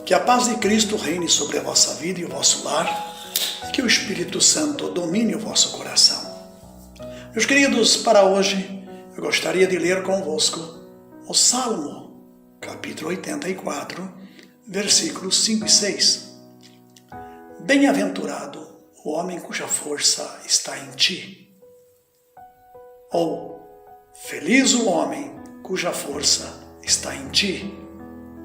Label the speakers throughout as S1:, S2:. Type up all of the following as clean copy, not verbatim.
S1: Que a paz de Cristo reine sobre a vossa vida e o vosso lar, e que o Espírito Santo domine o vosso coração. Meus queridos, para hoje eu gostaria de ler convosco o Salmo, capítulo 84, versículos 5 e 6. Bem-aventurado o homem cuja força está em ti. Ou, feliz o homem cuja força está em ti,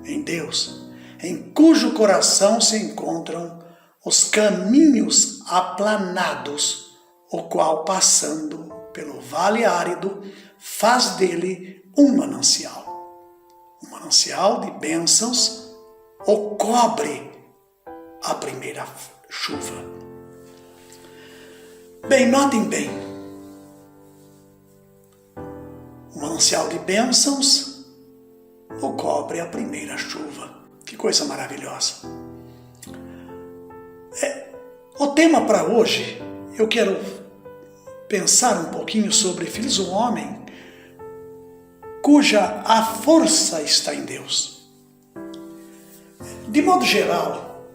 S1: em Deus, em cujo coração se encontram os caminhos aplanados, o qual, passando pelo vale árido, faz dele um manancial de bênçãos, o cobre a primeira chuva. Bem, notem bem, o manancial de bênçãos, o cobre a primeira chuva. Que coisa maravilhosa. O tema para hoje, eu quero pensar um pouquinho sobre feliz o homem cuja a força está em Deus. De modo geral,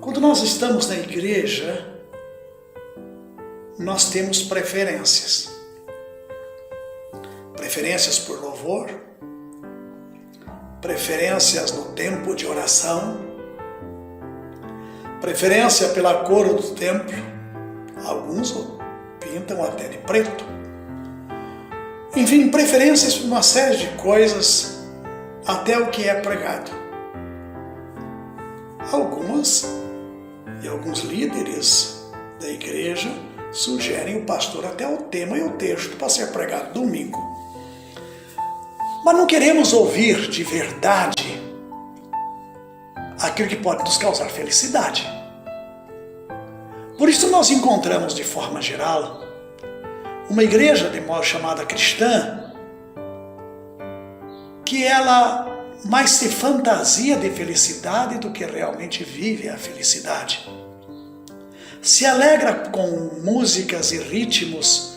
S1: quando nós estamos na igreja, nós temos preferências. Preferências por louvor, preferências no tempo de oração, preferência pela cor do templo, alguns pintam até de preto. Enfim, preferências por uma série de coisas, até o que é pregado. Alguns líderes da igreja sugerem o pastor até o tema e o texto para ser pregado domingo. Mas não queremos ouvir de verdade aquilo que pode nos causar felicidade. Por isso nós encontramos, de forma geral, uma igreja de modo chamada cristã, que ela mais se fantasia de felicidade do que realmente vive a felicidade. Se alegra com músicas e ritmos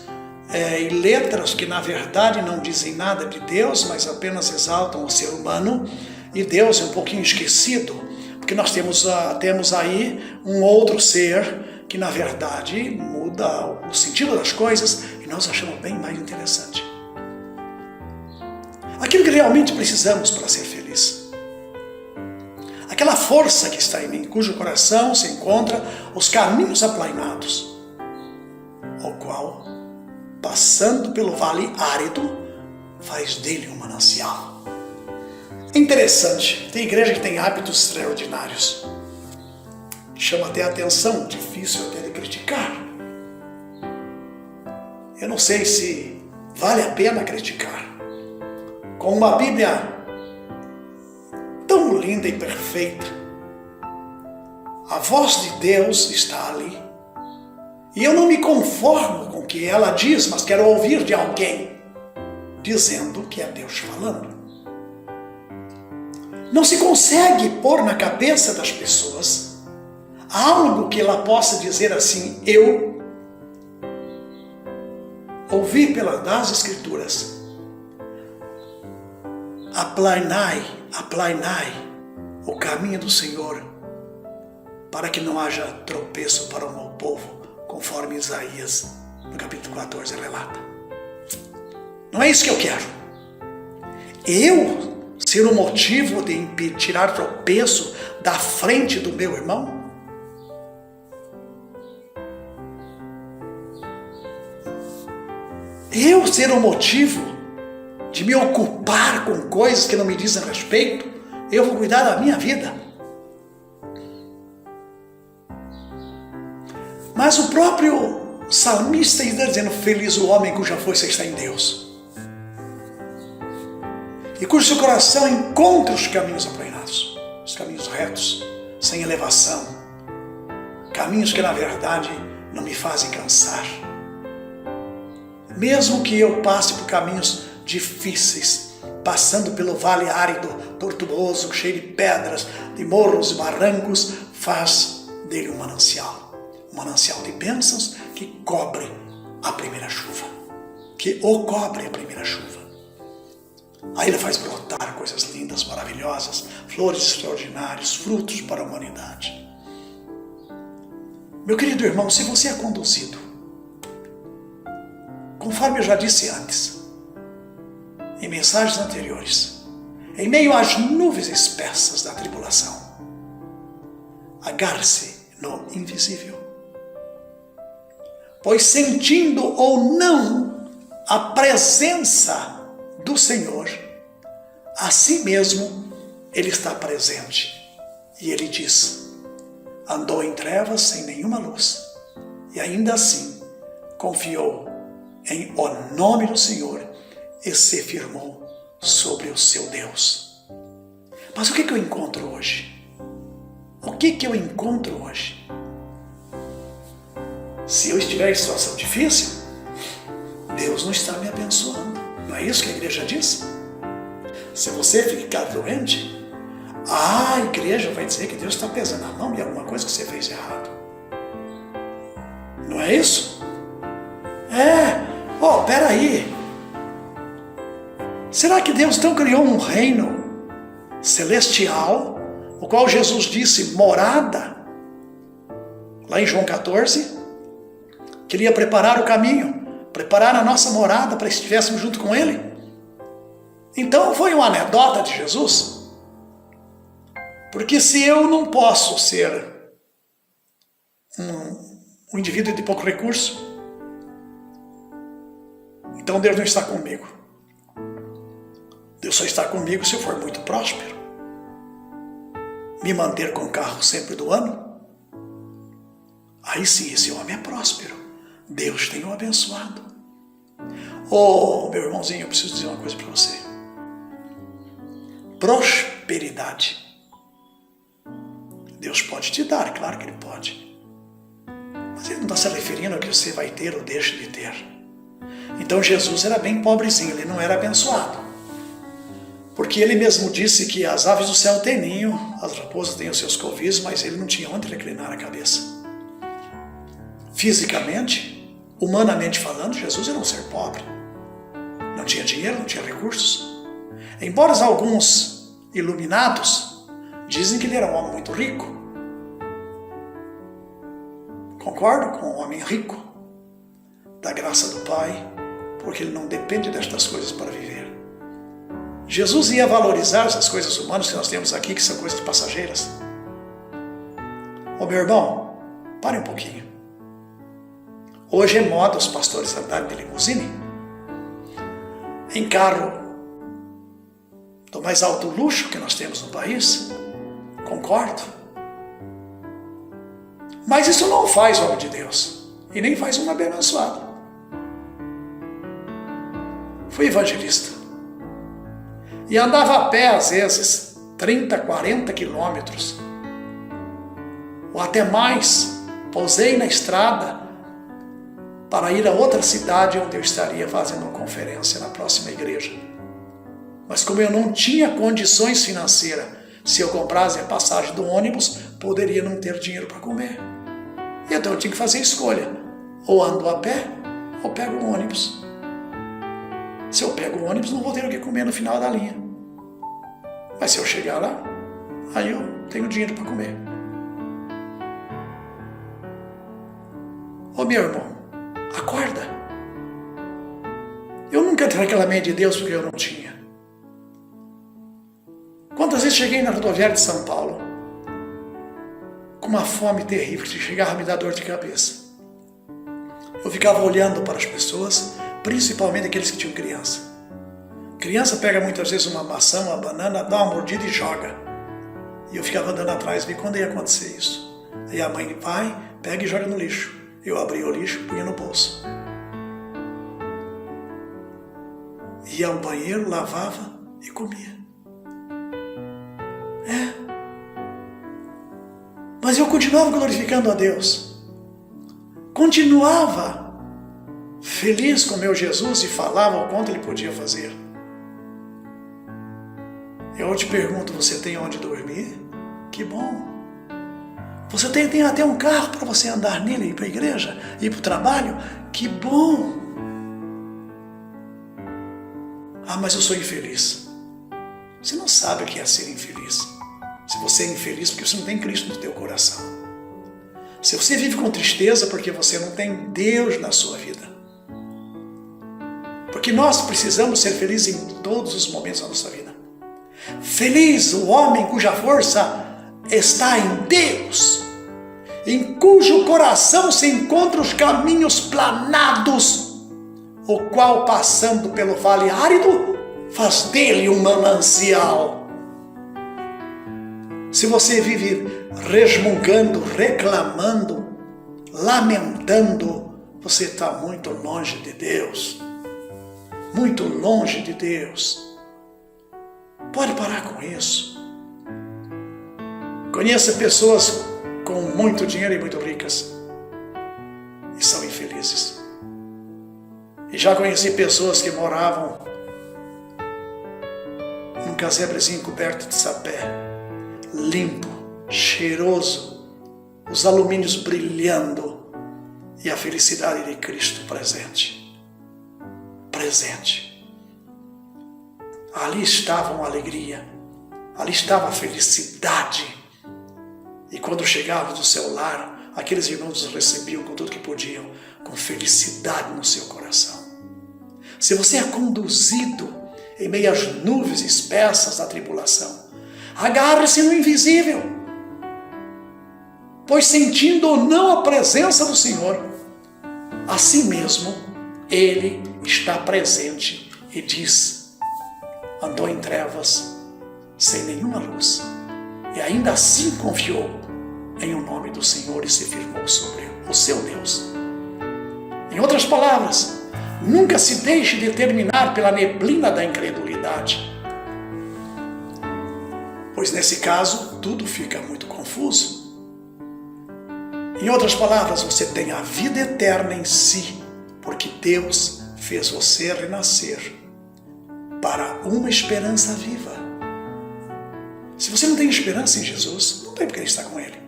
S1: e letras que na verdade não dizem nada de Deus, mas apenas exaltam o ser humano, e Deus é um pouquinho esquecido, porque nós temos aí um outro ser que na verdade muda o sentido das coisas e nós achamos bem mais interessante. Aquilo que realmente precisamos para ser feliz. Aquela força que está em mim, cujo coração se encontra os caminhos aplainados, o qual, passando pelo vale árido, faz dele um manancial. É interessante, tem igreja que tem hábitos extraordinários. Chama até a atenção, difícil até de criticar. Eu não sei se vale a pena criticar. Com uma Bíblia tão linda e perfeita, a voz de Deus está ali. E eu não me conformo com o que ela diz, mas quero ouvir de alguém dizendo que é Deus falando. Não se consegue pôr na cabeça das pessoas algo que ela possa dizer assim: eu ouvi das Escrituras, aplanai o caminho do Senhor, para que não haja tropeço para o meu povo, conforme Isaías, no capítulo 14, relata. Não é isso que eu quero. Eu ser o motivo de tirar tropeço da frente do meu irmão? Eu ser o motivo de me ocupar com coisas que não me dizem respeito? Eu vou cuidar da minha vida. Mas o próprio salmista está dizendo: feliz o homem cuja força está em Deus, e cujo seu coração encontra os caminhos aplainados, os caminhos retos, sem elevação, caminhos que na verdade não me fazem cansar. Mesmo que eu passe por caminhos difíceis, passando pelo vale árido, tortuoso, cheio de pedras, de morros e barrancos, faz dele um manancial de bênçãos que cobre a primeira chuva, que o cobre a primeira chuva. Aí ele faz brotar coisas lindas, maravilhosas, flores extraordinárias, frutos para a humanidade. Meu querido irmão, se você é conduzido, conforme eu já disse antes, em mensagens anteriores, em meio às nuvens espessas da tribulação, agarre-se no invisível. Pois sentindo ou não a presença do Senhor, a si mesmo Ele está presente. E Ele diz, andou em trevas sem nenhuma luz, e ainda assim confiou em o nome do Senhor e se firmou sobre o seu Deus. Mas o que eu encontro hoje? O que eu encontro hoje? Se eu estiver em situação difícil, Deus não está me abençoando. Não é isso que a igreja diz? Se você ficar doente, a igreja vai dizer que Deus está pesando a mão em alguma coisa que você fez errado. Não é isso? Peraí. Será que Deus então criou um reino celestial, o qual Jesus disse morada, lá em João 14, que Ele ia preparar o caminho, preparar a nossa morada para que estivéssemos junto com Ele? Então foi uma anedota de Jesus? Porque se eu não posso ser um indivíduo de pouco recurso, então Deus não está comigo. Deus só está comigo se eu for muito próspero. Me manter com o carro sempre do ano. Aí sim, esse homem é próspero. Deus tem o abençoado. Meu irmãozinho, eu preciso dizer uma coisa para você. Prosperidade. Deus pode te dar, claro que Ele pode. Mas Ele não está se referindo ao que você vai ter ou deixa de ter. Então Jesus era bem pobrezinho, Ele não era abençoado. Porque Ele mesmo disse que as aves do céu têm ninho, as raposas têm os seus covis, mas Ele não tinha onde reclinar a cabeça. Fisicamente, humanamente falando, Jesus era um ser pobre. Não tinha dinheiro, não tinha recursos. Embora alguns iluminados dizem que ele era um homem muito rico. Concordo com um homem rico, da graça do Pai, porque ele não depende destas coisas para viver. Jesus ia valorizar essas coisas humanas que nós temos aqui, que são coisas passageiras. Meu irmão, pare um pouquinho. Hoje é moda os pastores andarem de limusine, em carro do mais alto luxo que nós temos no país. Concordo. Mas isso não faz o homem de Deus, e nem faz um abençoado. Fui evangelista. E andava a pé, às vezes, 30, 40 quilômetros, ou até mais. Pousei na estrada para ir a outra cidade onde eu estaria fazendo uma conferência na próxima igreja. Mas como eu não tinha condições financeiras, se eu comprasse a passagem do ônibus, poderia não ter dinheiro para comer. Então eu tinha que fazer escolha. Ou ando a pé, ou pego o ônibus. Se eu pego o ônibus, não vou ter o que comer no final da linha. Mas se eu chegar lá, aí eu tenho dinheiro para comer. Meu irmão, acorda. Eu nunca reclamei de Deus porque eu não tinha. Quantas vezes cheguei na rodoviária de São Paulo com uma fome terrível que chegava a me dar dor de cabeça. Eu ficava olhando para as pessoas, principalmente aqueles que tinham criança. Criança pega muitas vezes uma maçã, uma banana, dá uma mordida e joga. E eu ficava andando atrás, vi quando ia acontecer isso. Aí a mãe vai, pega e joga no lixo. Eu abria o lixo e punha no bolso. Ia ao banheiro, lavava e comia. Mas eu continuava glorificando a Deus. Continuava feliz com meu Jesus e falava o quanto Ele podia fazer. Eu te pergunto, você tem onde dormir? Que bom. Você tem até um carro para você andar nele, ir para a igreja, ir para o trabalho? Que bom. Ah, mas eu sou infeliz. Você não sabe o que é ser infeliz. Se você é infeliz porque você não tem Cristo no teu coração. Se você vive com tristeza porque você não tem Deus na sua vida. Porque nós precisamos ser felizes em todos os momentos da nossa vida. Feliz o homem cuja força está em Deus, em cujo coração se encontram os caminhos planados, o qual, passando pelo vale árido, faz dele um manancial. Se você vive resmungando, reclamando, lamentando, você está muito longe de Deus. Muito longe de Deus. Pode parar com isso. Conheço pessoas com muito dinheiro e muito ricas e são infelizes. E já conheci pessoas que moravam num casebrezinho coberto de sapé, limpo, cheiroso, os alumínios brilhando e a felicidade de Cristo presente. Ali estava uma alegria, ali estava a felicidade. E quando chegavam do seu lar, aqueles irmãos os recebiam com tudo que podiam, com felicidade no seu coração. Se você é conduzido em meio às nuvens espessas da tribulação, agarre-se no invisível, pois sentindo ou não a presença do Senhor, assim mesmo Ele está presente e diz: andou em trevas, sem nenhuma luz, e ainda assim confiou em o nome do Senhor e se firmou sobre o seu Deus. Em outras palavras, nunca se deixe determinar pela neblina da incredulidade, pois nesse caso tudo fica muito confuso. Em outras palavras, você tem a vida eterna em si, porque Deus fez você renascer para uma esperança viva. Se você não tem esperança em Jesus, não tem porque estar com Ele.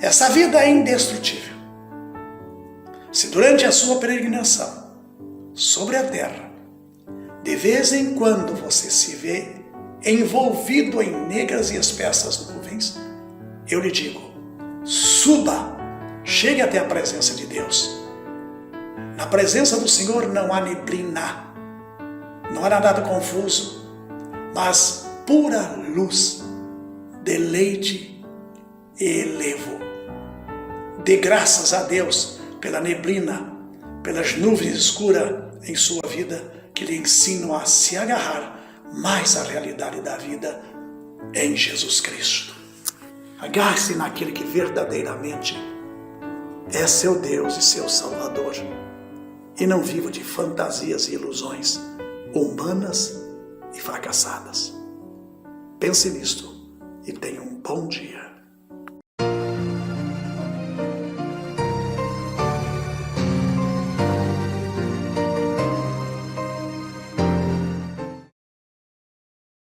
S1: Essa vida é indestrutível. Se durante a sua peregrinação sobre a terra, de vez em quando você se vê envolvido em negras e espessas nuvens, eu lhe digo: suba, chegue até a presença de Deus. Na presença do Senhor não há neblina, não há nada confuso, mas pura luz, deleite e elevo. Dê graças a Deus pela neblina, pelas nuvens escuras em sua vida, que lhe ensinam a se agarrar mais à realidade da vida em Jesus Cristo. Agarre-se naquele que verdadeiramente é seu Deus e seu Salvador, e não viva de fantasias e ilusões humanas e fracassadas. Pense nisto e tenha um bom dia.